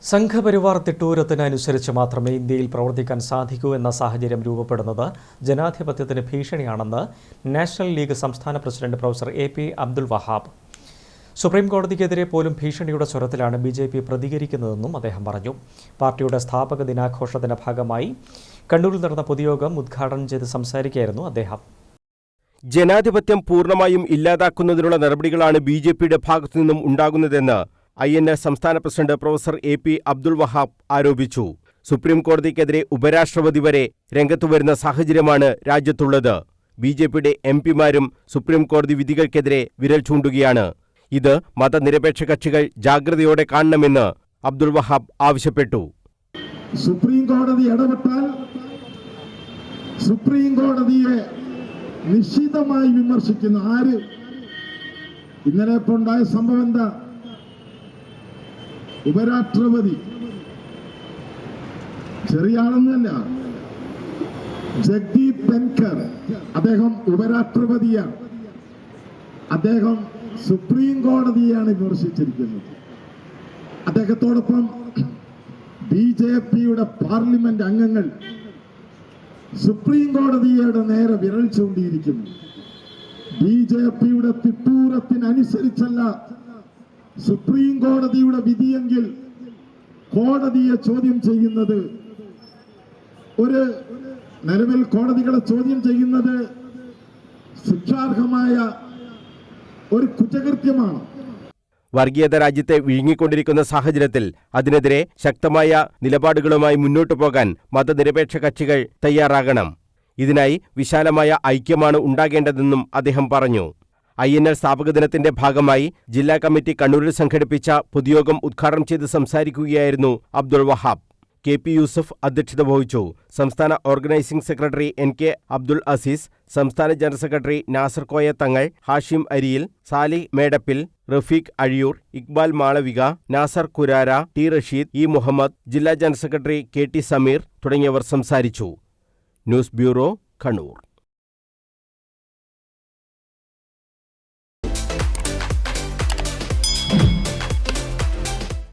സംഘപരിവാർ തിട്ടൂരത്തിനനുസരിച്ച് മാത്രമേ ഇന്ത്യയിൽ പ്രവർത്തിക്കാൻ സാധിക്കൂ എന്ന സാഹചര്യം രൂപപ്പെടുന്നത് ജനാധിപത്യത്തിന് ഭീഷണിയാണെന്ന് നാഷണൽ ലീഗ് സംസ്ഥാന president professor A P. Abdul Wahab. സുപ്രീംകോടതിക്കെതിരെ പോലും ഭീഷണിയുടെ സ്വരത്തിലാണ് ബി.ജെ.പി. പ്രതികരിക്കുന്നതെന്നും അദ്ദേഹം പറഞ്ഞു. പാർട്ടിയുടെ സ്ഥാപക ദിനാഘോഷത്തിന്റെ ഭാഗമായി കണ്ണൂരിൽ നടന്ന പൊതുയോഗം ഉദ്ഘാടനം ചെയ്ത് സംസാരിക്കുകയായിരുന്നു അദ്ദേഹം. ജനാധിപത്യം പൂർണ്ണമായും ഇല്ലാതാക്കുന്നതിനുള്ള നടപടികളാണ് ബി.ജെ.പിയുടെ ഭാഗത്തുനിന്നും ഉണ്ടാകുന്നതെന്ന് INL സംസ്ഥാന president professor A P. Abdul Wahab ആരോപിച്ചു. സുപ്രീംകോടതിക്കെതിരെ ഉപരാഷ്ട്രപതി വരെ രംഗത്തുവരുന്ന സാഹചര്യമാണ് രാജ്യത്തുള്ളത്. ബി.ജെ.പിയുടെ MP-മാരും സുപ്രീംകോടതി വിധികൾക്കെതിരെ വിരൽ ചൂണ്ടുകയാണ്. ഇത് മതനിരപേക്ഷ കക്ഷികൾ ജാഗ്രതയോടെ കാണണമെന്ന് അബ്ദുൽ വഹാബ് ആവശ്യപ്പെട്ടു. സുപ്രീംകോടതി ഇടപെട്ടാൽ സുപ്രീംകോടതിയെ നിശ്ചിതമായി വിമർശിക്കുന്ന ആര്? ഇന്നലെ ഇപ്പോൾ ഉണ്ടായ സംഭവം എന്താ? ഉപരാഷ്ട്രപതി ചെറിയ ആളൊന്നുമല്ല, ജഗ്ദീപ് ധൻഖർ, അദ്ദേഹം ഉപരാഷ്ട്രപതിയാണ്. അദ്ദേഹം സുപ്രീം കോടതിയാണ് വിമർശിച്ചിരിക്കുന്നത്. അദ്ദേഹത്തോടൊപ്പം ബി.ജെ.പിയുടെ പാർലമെന്റ് അംഗങ്ങൾ സുപ്രീം കോടതിയുടെ നേരെ വിരൽ ചൂണ്ടിയിരിക്കുന്നു. ബി.ജെ.പിയുടെ തിട്ടൂരത്തിനനുസരിച്ചല്ല സുപ്രീം കോടതിയുടെ വിധിയെങ്കിൽ കോടതിയെ ചോദ്യം ചെയ്യുന്നത്, ഒരു നിലവിൽ കോടതികളെ ചോദ്യം ചെയ്യുന്നത് ശിക്ഷാർഹമായ ഒരു കുറ്റകൃത്യമാണ്. വർഗീയത രാജ്യത്തെ വിഴുങ്ങിക്കൊണ്ടിരിക്കുന്ന സാഹചര്യത്തിൽ അതിനെതിരെ ശക്തമായ നിലപാടുകളുമായി മുന്നോട്ടു പോകാൻ മതനിരപേക്ഷ കക്ഷികൾ തയ്യാറാകണം. ഇതിനായി വിശാലമായ ഐക്യമാണ് ഉണ്ടാകേണ്ടതെന്നും അദ്ദേഹം പറഞ്ഞു. INL സ്ഥാപക ദിനത്തിന്റെ ഭാഗമായി ജില്ലാ കമ്മിറ്റി കണ്ണൂരിൽ സംഘടിപ്പിച്ച പൊതുയോഗം ഉദ്ഘാടനം ചെയ്ത് സംസാരിക്കുകയായിരുന്നു അബ്ദുൾ വഹാബ്. KP യൂസഫ് അധ്യക്ഷത വഹിച്ചു. സംസ്ഥാന organising secretary NK Abdul Aziz, സംസ്ഥാന general secretary Nasar Koya Thangal, Hashim Ariyil, Salih Medappil, Rafeeq Azhiyur, Iqbal Malavika, Nasar Kurara, T Rasheed, E Muhammad, ജില്ലാ ജനറൽ സെക്രട്ടറി KT സമീർ തുടങ്ങിയവർ സംസാരിച്ചു. News bureau, Kannur.